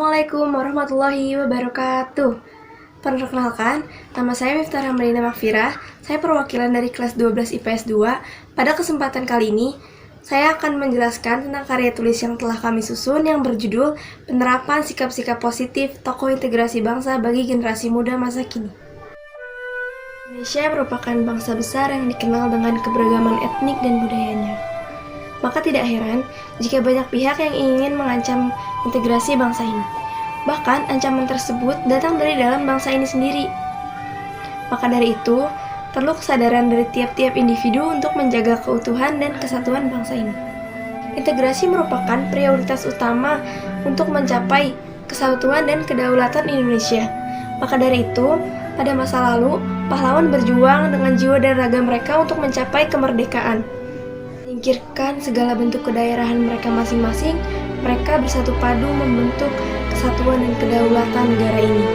Assalamualaikum warahmatullahi wabarakatuh. Perkenalkan, nama saya Miftah Ramlina Makfirah. Saya perwakilan dari kelas 12 IPS 2. Pada kesempatan kali ini, saya akan menjelaskan tentang karya tulis yang telah kami susun yang berjudul Penerapan Sikap-Sikap Positif Tokoh Integrasi Bangsa bagi Generasi Muda Masa Kini. Indonesia merupakan bangsa besar yang dikenal dengan keberagaman etnik dan budayanya. Maka tidak heran jika banyak pihak yang ingin mengancam integrasi bangsa ini. Bahkan ancaman tersebut datang dari dalam bangsa ini sendiri. Maka dari itu, perlu kesadaran dari tiap-tiap individu untuk menjaga keutuhan dan kesatuan bangsa ini. Integrasi merupakan prioritas utama untuk mencapai kesatuan dan kedaulatan Indonesia. Maka dari itu, pada masa lalu, pahlawan berjuang dengan jiwa dan raga mereka untuk mencapai kemerdekaan. Menyingkirkan segala bentuk kedaerahan mereka masing-masing, mereka bersatu padu membentuk kesatuan dan kedaulatan negara ini.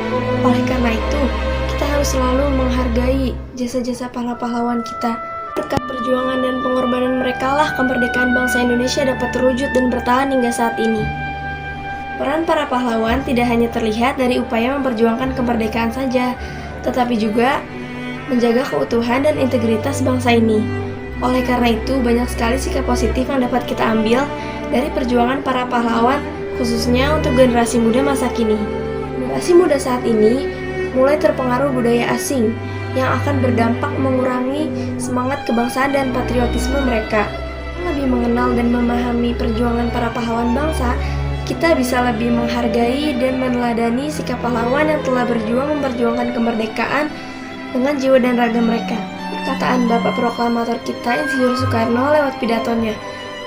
Oleh karena itu, kita harus selalu menghargai jasa-jasa para pahlawan kita. Berkat perjuangan dan pengorbanan mereka lah kemerdekaan bangsa Indonesia dapat terwujud dan bertahan hingga saat ini. Peran para pahlawan tidak hanya terlihat dari upaya memperjuangkan kemerdekaan saja, tetapi juga menjaga keutuhan dan integritas bangsa ini. Oleh karena itu, banyak sekali sikap positif yang dapat kita ambil dari perjuangan para pahlawan, khususnya untuk generasi muda masa kini. Generasi muda saat ini mulai terpengaruh budaya asing yang akan berdampak mengurangi semangat kebangsaan dan patriotisme mereka. Lebih mengenal dan memahami perjuangan para pahlawan bangsa, kita bisa lebih menghargai dan meneladani sikap pahlawan yang telah berjuang memperjuangkan kemerdekaan dengan jiwa dan raga mereka. Perkataan Bapak Proklamator kita Insinyur Soekarno lewat pidatonya,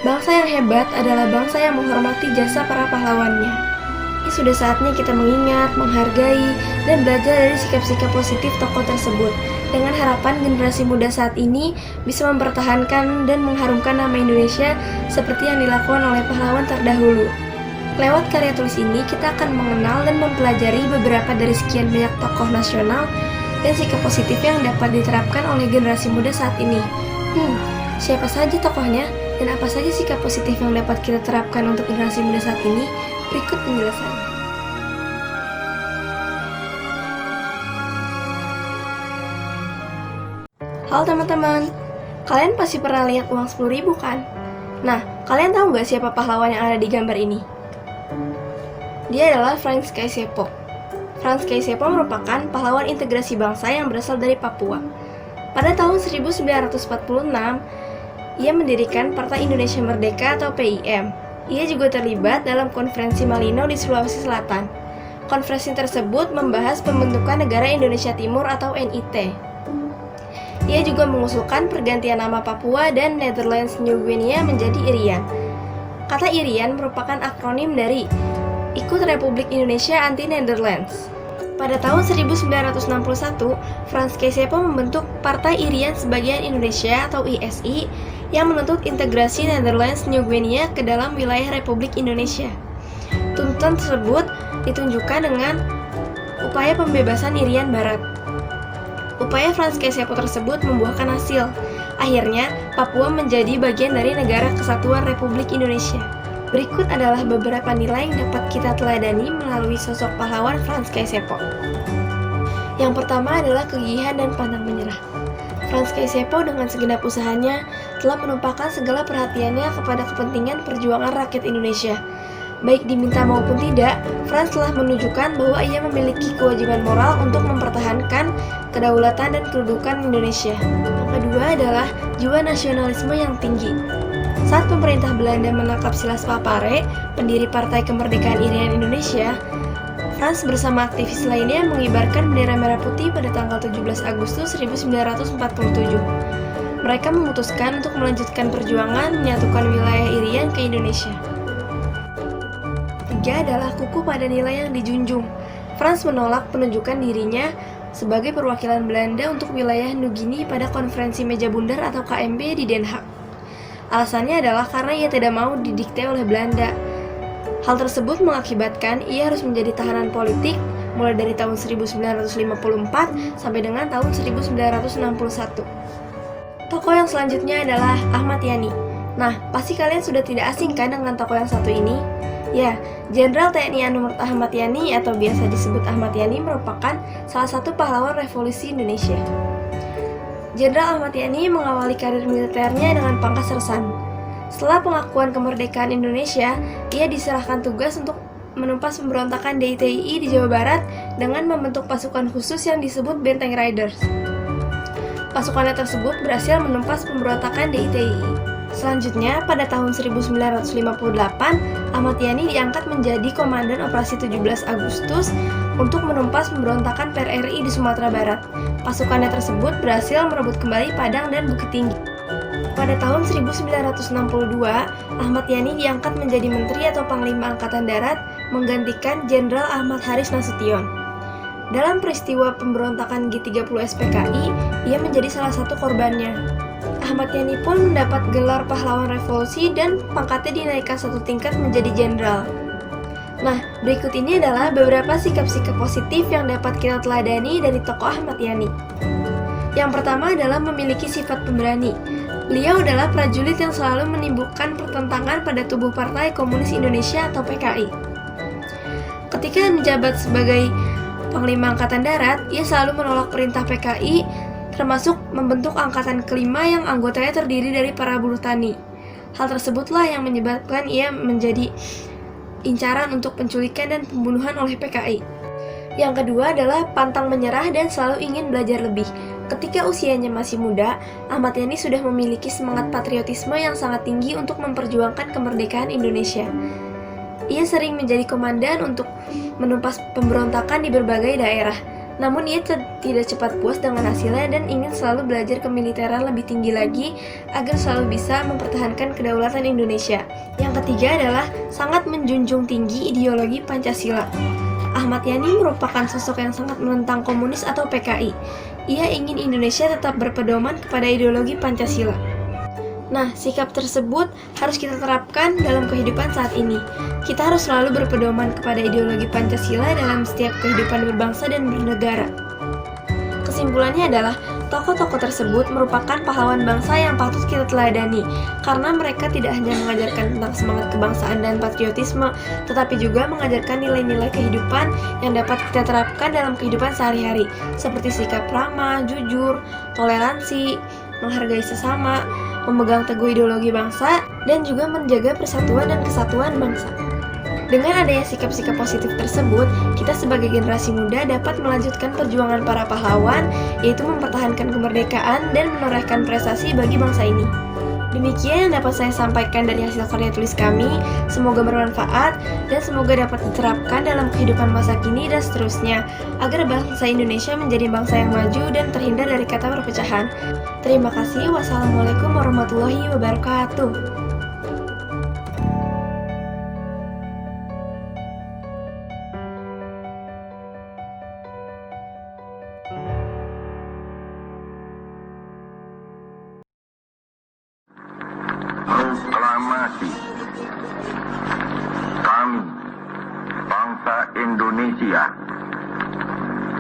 bangsa yang hebat adalah bangsa yang menghormati jasa para pahlawannya. Ini sudah saatnya kita mengingat, menghargai, dan belajar dari sikap-sikap positif tokoh tersebut, dengan harapan generasi muda saat ini bisa mempertahankan dan mengharumkan nama Indonesia seperti yang dilakukan oleh pahlawan terdahulu. Lewat karya tulis ini, kita akan mengenal dan mempelajari beberapa dari sekian banyak tokoh nasional dan sikap positif yang dapat diterapkan oleh generasi muda saat ini. Siapa saja tokohnya dan apa saja sikap positif yang dapat kita terapkan untuk generasi muda saat ini? Berikut penjelasannya. Halo teman-teman, kalian pasti pernah lihat uang 10.000 kan? Nah, kalian tahu nggak siapa pahlawan yang ada di gambar ini? Dia adalah Frans Kaisiepo. Frans Kaisiepo merupakan pahlawan integrasi bangsa yang berasal dari Papua. Pada tahun 1946, ia mendirikan Partai Indonesia Merdeka atau PIM. Ia juga terlibat dalam Konferensi Malino di Sulawesi Selatan. Konferensi tersebut membahas pembentukan Negara Indonesia Timur atau NIT. Ia juga mengusulkan pergantian nama Papua dan Netherlands New Guinea menjadi Irian. Kata Irian merupakan akronim dari Ikut Republik Indonesia Anti-Netherlands. Pada tahun 1961, Frans Kaisiepo membentuk Partai Irian Sebagian Indonesia atau ISI yang menuntut integrasi Netherlands New Guinea ke dalam wilayah Republik Indonesia. Tuntutan tersebut ditunjukkan dengan upaya pembebasan Irian Barat. Upaya Frans Kaisiepo tersebut membuahkan hasil. Akhirnya, Papua menjadi bagian dari Negara Kesatuan Republik Indonesia. Berikut adalah beberapa nilai yang dapat kita teladani melalui sosok pahlawan Frans Kaisiepo. Yang pertama adalah kegigihan dan pantang menyerah. Frans Kaisiepo dengan segenap usahanya telah menumpahkan segala perhatiannya kepada kepentingan perjuangan rakyat Indonesia. Baik diminta maupun tidak, Frans telah menunjukkan bahwa ia memiliki kewajiban moral untuk mempertahankan kedaulatan dan kedudukan Indonesia. Yang kedua adalah jiwa nasionalisme yang tinggi. Saat pemerintah Belanda menangkap Silas Papare, pendiri Partai Kemerdekaan Irian Indonesia, Frans bersama aktivis lainnya mengibarkan bendera merah putih pada tanggal 17 Agustus 1947. Mereka memutuskan untuk melanjutkan perjuangan menyatukan wilayah Irian ke Indonesia. Tiga adalah kukuh pada nilai yang dijunjung. Frans menolak penunjukan dirinya sebagai perwakilan Belanda untuk wilayah New Guinea pada konferensi meja bundar atau KMB di Den Haag. Alasannya adalah karena ia tidak mau didikte oleh Belanda. Hal tersebut mengakibatkan ia harus menjadi tahanan politik mulai dari tahun 1954 sampai dengan tahun 1961. Tokoh yang selanjutnya adalah Ahmad Yani. Nah, pasti kalian sudah tidak asing kan dengan tokoh yang satu ini? Ya, Jenderal TNI Anumar Ahmad Yani atau biasa disebut Ahmad Yani merupakan salah satu pahlawan revolusi Indonesia. Jenderal Ahmad Yani mengawali karir militernya dengan pangkat sersan. Setelah pengakuan kemerdekaan Indonesia, ia diserahkan tugas untuk menumpas pemberontakan DITII di Jawa Barat dengan membentuk pasukan khusus yang disebut Benteng Riders. Pasukannya tersebut berhasil menumpas pemberontakan DITII. Selanjutnya, pada tahun 1958, Ahmad Yani diangkat menjadi Komandan Operasi 17 Agustus untuk menumpas pemberontakan PRRI di Sumatera Barat. Pasukannya tersebut berhasil merebut kembali Padang dan Bukit Tinggi. Pada tahun 1962, Ahmad Yani diangkat menjadi Menteri atau Panglima Angkatan Darat menggantikan Jenderal Ahmad Haris Nasution. Dalam peristiwa pemberontakan G30 SPKI, ia menjadi salah satu korbannya. Ahmad Yani pun mendapat gelar pahlawan revolusi dan pangkatnya dinaikkan satu tingkat menjadi jenderal. Nah, berikut ini adalah beberapa sikap-sikap positif yang dapat kita teladani dari tokoh Ahmad Yani. Yang pertama adalah memiliki sifat pemberani. Beliau adalah prajurit yang selalu menimbulkan pertentangan pada tubuh Partai Komunis Indonesia atau PKI. Ketika menjabat sebagai Panglima Angkatan Darat, ia selalu menolak perintah PKI, termasuk membentuk Angkatan Kelima yang anggotanya terdiri dari para buruh tani. Hal tersebutlah yang menyebabkan ia menjadi incaran untuk penculikan dan pembunuhan oleh PKI. Yang kedua adalah pantang menyerah dan selalu ingin belajar lebih. Ketika usianya masih muda, Ahmad Yani sudah memiliki semangat patriotisme yang sangat tinggi untuk memperjuangkan kemerdekaan Indonesia. Ia sering menjadi komandan untuk menumpas pemberontakan di berbagai daerah. Namun ia tidak cepat puas dengan hasilnya dan ingin selalu belajar kemiliteran lebih tinggi lagi agar selalu bisa mempertahankan kedaulatan Indonesia. Yang ketiga adalah sangat menjunjung tinggi ideologi Pancasila. Ahmad Yani merupakan sosok yang sangat menentang komunis atau PKI. Ia ingin Indonesia tetap berpedoman kepada ideologi Pancasila. Nah, sikap tersebut harus kita terapkan dalam kehidupan saat ini. Kita harus selalu berpedoman kepada ideologi Pancasila dalam setiap kehidupan berbangsa dan bernegara. Kesimpulannya adalah, tokoh-tokoh tersebut merupakan pahlawan bangsa yang patut kita teladani, karena mereka tidak hanya mengajarkan tentang semangat kebangsaan dan patriotisme, tetapi juga mengajarkan nilai-nilai kehidupan yang dapat kita terapkan dalam kehidupan sehari-hari, seperti sikap ramah, jujur, toleransi, menghargai sesama, memegang teguh ideologi bangsa, dan juga menjaga persatuan dan kesatuan bangsa. Dengan adanya sikap-sikap positif tersebut, kita sebagai generasi muda dapat melanjutkan perjuangan para pahlawan, yaitu mempertahankan kemerdekaan dan menorehkan prestasi bagi bangsa ini. Demikian yang dapat saya sampaikan dari hasil karya tulis kami. Semoga bermanfaat dan semoga dapat diterapkan dalam kehidupan masa kini dan seterusnya, agar bangsa Indonesia menjadi bangsa yang maju dan terhindar dari kata perpecahan. Terima kasih. Wassalamualaikum warahmatullahi wabarakatuh. Proklamasi kami, bangsa Indonesia,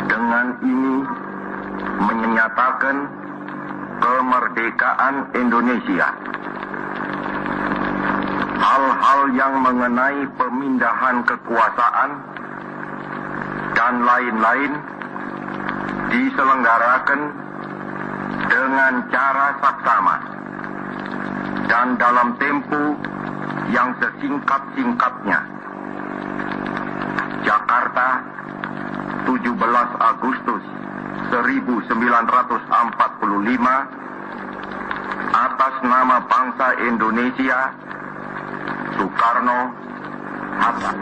dengan ini menyatakan kemerdekaan Indonesia. Hal-hal yang mengenai pemindahan kekuasaan dan lain-lain diselenggarakan dengan cara saksama dan dalam tempo yang sesingkat-singkatnya. Jakarta, 17 Agustus 1945, atas nama bangsa Indonesia, Soekarno-Hatta.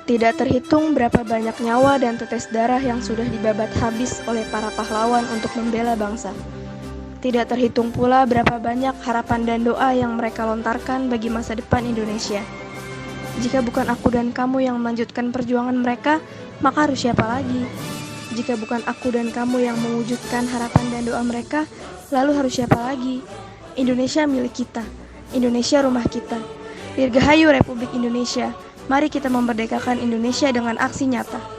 Tidak terhitung berapa banyak nyawa dan tetes darah yang sudah dibabat habis oleh para pahlawan untuk membela bangsa. Tidak terhitung pula berapa banyak harapan dan doa yang mereka lontarkan bagi masa depan Indonesia. Jika bukan aku dan kamu yang melanjutkan perjuangan mereka, maka harus siapa lagi? Jika bukan aku dan kamu yang mewujudkan harapan dan doa mereka, lalu harus siapa lagi? Indonesia milik kita. Indonesia rumah kita. Dirgahayu Republik Indonesia. Mari kita memerdekakan Indonesia dengan aksi nyata.